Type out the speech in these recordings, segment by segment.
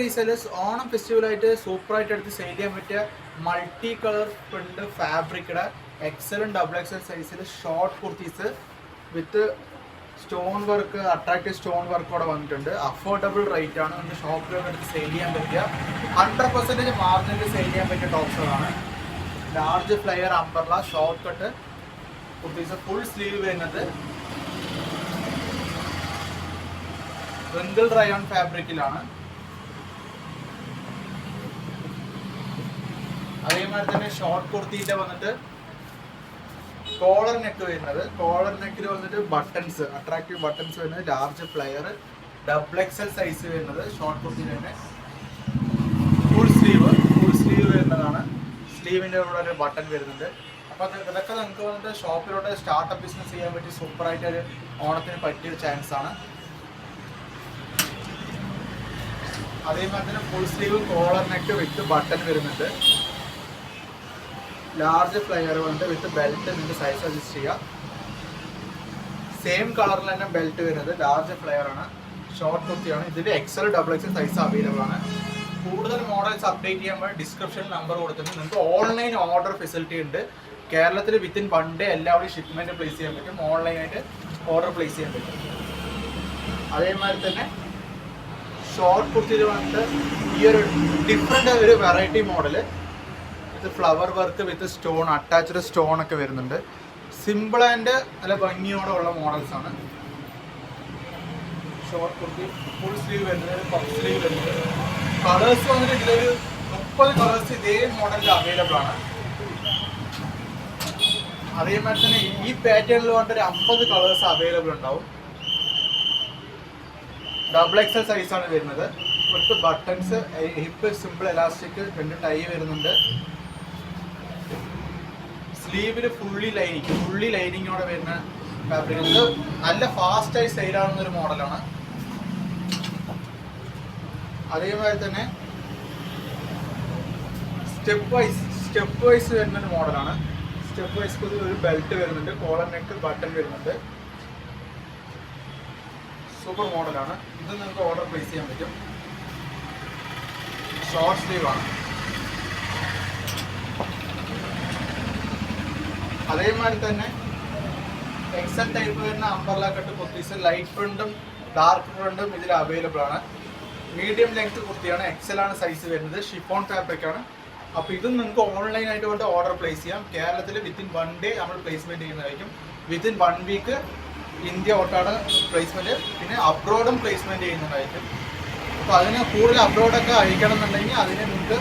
Resellers Onam ഫെസ്റ്റിവലായിട്ട് സൂപ്പറായിട്ട് എടുത്ത് sale ചെയ്യാൻ പറ്റിയ മൾട്ടി കളർ പ്രിന്റ് ഫാബ്രിക്കയുടെ എക്സലും ഡബിൾ എക്സൽ സൈസിൽ short kurtis with stone work attractive stone വർക്കോടെ വന്നിട്ടുണ്ട്. അഫോർഡബിൾ റേറ്റ് ആണ്. നമുക്ക് ഷോപ്പിലൊക്കെ എടുത്ത് സെയിൽ ചെയ്യാൻ പറ്റിയ 100% മാർജിനിൽ സെയിൽ ചെയ്യാൻ പറ്റിയ ടോപ്സുകളാണ്. Large flare umbrella short cut kurtis full sleeve വരുന്നത് റിങ്കിൾ റയോൺ ഫാബ്രിക്കിലാണ്. അതേമാതിരി തന്നെ ഷോർട്ട് കുർത്തിയിൽ വന്നിട്ട് കോളർ നെക്ക് വരുന്നത്, കോളർ നെക്കിൽ വന്നിട്ട് ബട്ടൺസ് അട്രാക്റ്റീവ് ബട്ടൺസ് വരുന്നത്, large flare double XL size വരുന്നത് ഷോർട്ട് കുർത്തിയിൽ തന്നെ ഫുൾ സ്ലീവ് വരുന്നതാണ്. സ്ലീവിൻ്റെ കൂടെ ഒരു ബട്ടൺ വരുന്നുണ്ട്. അപ്പോൾ ഇതൊക്കെ നമുക്ക് വന്നിട്ട് ഷോപ്പിലോട്ട് സ്റ്റാർട്ടപ്പ് ബിസിനസ് ചെയ്യാൻ പറ്റി സൂപ്പറായിട്ട് ഒരു ഓണത്തിന് പറ്റിയൊരു ചാൻസ് ആണ്. അതേമാതിരി തന്നെ ഫുൾ സ്ലീവ് കോളർ നെക്ക് വിത്ത് ബട്ടൺ വരുന്നുണ്ട്. ലാർജ് ഫ്ലെയർ വന്നിട്ട് വിത്ത് ബെൽറ്റ് നിങ്ങൾക്ക് സൈസ് അഡ്ജസ്റ്റ് ചെയ്യാം. സെയിം കളറിൽ തന്നെ ബെൽറ്റ് വരുന്നത് ലാർജ് ഫ്ലെയർ ആണ്. ഷോർട്ട് കുർത്തിയാണ്. ഇതിൽ XL double XL size available ആണ്. കൂടുതൽ മോഡൽസ് അപ്ഡേറ്റ് ചെയ്യാൻ വേണ്ടി ഡിസ്ക്രിപ്ഷനിൽ നമ്പർ കൊടുത്തിട്ടുണ്ട്. നിങ്ങൾക്ക് ഓൺലൈൻ ഓർഡർ ഫെസിലിറ്റി ഉണ്ട്. കേരളത്തിൽ വിത്തിൻ 1 ഡേ എല്ലാവരും ഷിപ്മെൻറ്റ് പ്ലേസ് ചെയ്യാൻ പറ്റും. ഓൺലൈനായിട്ട് ഓർഡർ പ്ലേസ് ചെയ്യാൻ പറ്റും. അതേമാതിരി തന്നെ ഷോർട്ട് കുർത്തിയിൽ വന്നിട്ട് ഈ ഒരു ഡിഫറെൻ്റ് ഒരു വെറൈറ്റി മോഡല് ഇത് flower work with stone attached stone ഒക്കെ വരുന്നുണ്ട്. സിമ്പിൾ ആൻഡ് നല്ല ഭംഗിയോടെ ഉള്ള മോഡൽസ് ആണ്. ഷോർട്ട് കുർത്തി ഫുൾ സ്ലീവ് വരുന്നത്, പഫ് സ്ലീവ് വരുന്നത്. കളേഴ്സ് വന്നിട്ട് ഇതിലൊരു 30 കളേഴ്സ് ഇതേ മോഡലിൽ അവൈലബിൾ ആണ്. അതേമാതിരി തന്നെ ഈ പാറ്റേണിൽ വന്നിട്ട് ഒരു 50 കളേഴ്സ് അവൈലബിൾ ഉണ്ടാവും. ഡബിൾ എക്സൽ സൈസാണ് വരുന്നത്. With buttons, hip simple elastic, 2 tie വരുന്നുണ്ട്. സ്ലീവില് ഫുള്ളി ലൈനിങ്ങോടെ വരുന്ന ഫാബ്രിക്. ഇത് നല്ല ഫാസ്റ്റായി സെയിലാവുന്ന ഒരു മോഡലാണ്. അതേമാതിരി തന്നെ സ്റ്റെപ്പ് വൈസ് വരുന്ന ഒരു മോഡലാണ്. സ്റ്റെപ്പ് വൈസ് ഒരു ബെൽറ്റ് വരുന്നുണ്ട്, കോളർ നെക്ക് ബട്ടൺ വരുന്നുണ്ട്. സൂപ്പർ മോഡലാണ്. ഇത് നിങ്ങൾക്ക് ഓർഡർ പ്ലേസ് ചെയ്യാൻ പറ്റും. ഷോർട്ട് സ്ലീവ് ആണ്. അതേമാതിരി തന്നെ എക്സൽ ടൈപ്പ് വരുന്ന അംബർല കട്ട് കുർത്തീസ് ലൈറ്റ് പ്രിന്റും ഡാർക്ക് പ്രിന്റും ഇതിൽ അവൈലബിൾ ആണ്. മീഡിയം ലെങ്ത് കുർത്തിയാണ്. എക്സൽ ആണ് സൈസ് വരുന്നത്. ഷിഫോൺ ഫാബ്രിക് ആണ്. അപ്പോൾ ഇതും നിങ്ങൾക്ക് ഓൺലൈനായിട്ട് കൊണ്ട് ഓർഡർ പ്ലേസ് ചെയ്യാം. കേരളത്തിൽ വിത്തിൻ 1 ഡേ നമ്മൾ പ്ലേസ്മെൻറ്റ് ചെയ്യുന്നതായിരിക്കും. വിത്തിൻ 1 വീക്ക് ഇന്ത്യ ഒട്ടാണ് പ്ലേസ്മെൻറ്റ്. പിന്നെ അബ്രോഡും പ്ലേസ്മെൻറ്റ് ചെയ്യുന്നതായിരിക്കും. അപ്പോൾ അതിന് കൂടുതൽ അബ്രോഡൊക്കെ അയക്കണം എന്നുണ്ടെങ്കിൽ അതിന് നിങ്ങൾക്ക്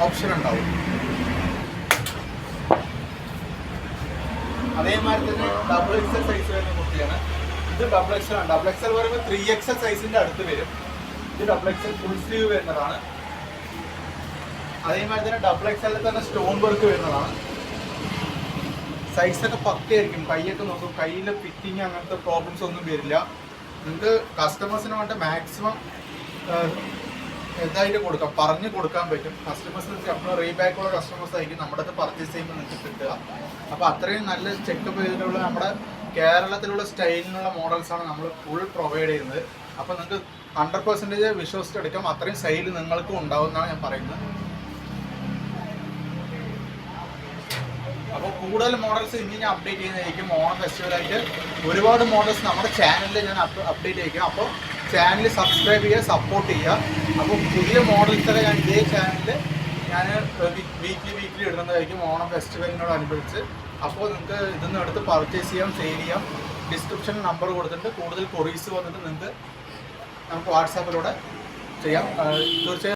ഓപ്ഷൻ ഉണ്ടാവും. അതേമാതിരി തന്നെ ഡബിൾ എക്സൽ സൈസ് വരുന്ന കുർത്തിയാണ്. ഇത് ഡബിൾ എക്സൽ ആണ്. ഡബിൾ എക്സൽ പറയുമ്പോൾ 3XL സൈസിൻ്റെ അടുത്ത് വരും. ഇത് ഡബിൾ എക്സൽ ഫുൾ സ്ലീവ് വരുന്നതാണ്. അതേമാതിരി തന്നെ ഡബിൾ എക്സലിൽ തന്നെ സ്റ്റോൺ വർക്ക് വരുന്നതാണ്. സൈസൊക്കെ പക്കയായിരിക്കും. കൈയൊക്കെ നോക്കും, കയ്യിൽ ഫിറ്റിങ് അങ്ങനത്തെ പ്രോബ്ലംസ് ഒന്നും വരില്ല. നിങ്ങൾക്ക് കസ്റ്റമേഴ്സിന് വേണ്ടി മാക്സിമം ഇതായിട്ട് കൊടുക്കാം, പറഞ്ഞു കൊടുക്കാൻ പറ്റും. കസ്റ്റമേഴ്സിന് നമ്മൾ റീബാക്കുള്ള കസ്റ്റമേഴ്സ് ആയിരിക്കും നമ്മുടെ അടുത്ത് പർച്ചേസ് ചെയ്യുമ്പോൾ നിങ്ങൾക്ക് കിട്ടുക. അപ്പോൾ അത്രയും നല്ല ചെക്കപ്പ് ചെയ്തിട്ടുള്ള നമ്മുടെ കേരളത്തിലുള്ള സ്റ്റൈലിനുള്ള മോഡൽസാണ് നമ്മൾ ഫുൾ പ്രൊവൈഡ് ചെയ്യുന്നത്. അപ്പോൾ നിങ്ങൾക്ക് 100% വിശ്വസിച്ചെടുക്കാം. അത്രയും സ്റ്റൈൽ നിങ്ങൾക്കും ഉണ്ടാവും എന്നാണ് ഞാൻ പറയുന്നത്. അപ്പോൾ കൂടുതൽ മോഡൽസ് ഇനി ഞാൻ അപ്ഡേറ്റ് ചെയ്യുന്നതായിരിക്കും. ഓണം ഫെസ്റ്റിവലായിട്ട് ഒരുപാട് മോഡൽസ് നമ്മുടെ ചാനലിൽ ഞാൻ അപ്ഡേറ്റ് ചെയ്യിക്കും. അപ്പോൾ ചാനൽ സബ്സ്ക്രൈബ് ചെയ്യുക, സപ്പോർട്ട് ചെയ്യുക. അപ്പോൾ പുതിയ മോഡൽസൊക്കെ ഞാൻ ഇതേ ചാനലിൽ ഞാൻ വീക്ക്ലി ഇടുന്നതായിരിക്കും ഓണം ഫെസ്റ്റിവലിനോടനുബന്ധിച്ച്. അപ്പോൾ നിങ്ങൾക്ക് ഇതൊന്നും എടുത്ത് പർച്ചേസ് ചെയ്യാം, സെയിൽ ചെയ്യാം. ഡിസ്ക്രിപ്ഷനിൽ നമ്പർ കൊടുത്തിട്ട് കൂടുതൽ കൊറീസ് വന്നിട്ട് നിങ്ങൾക്ക് നമുക്ക് വാട്സാപ്പിലൂടെ ചെയ്യാം. തീർച്ചയായും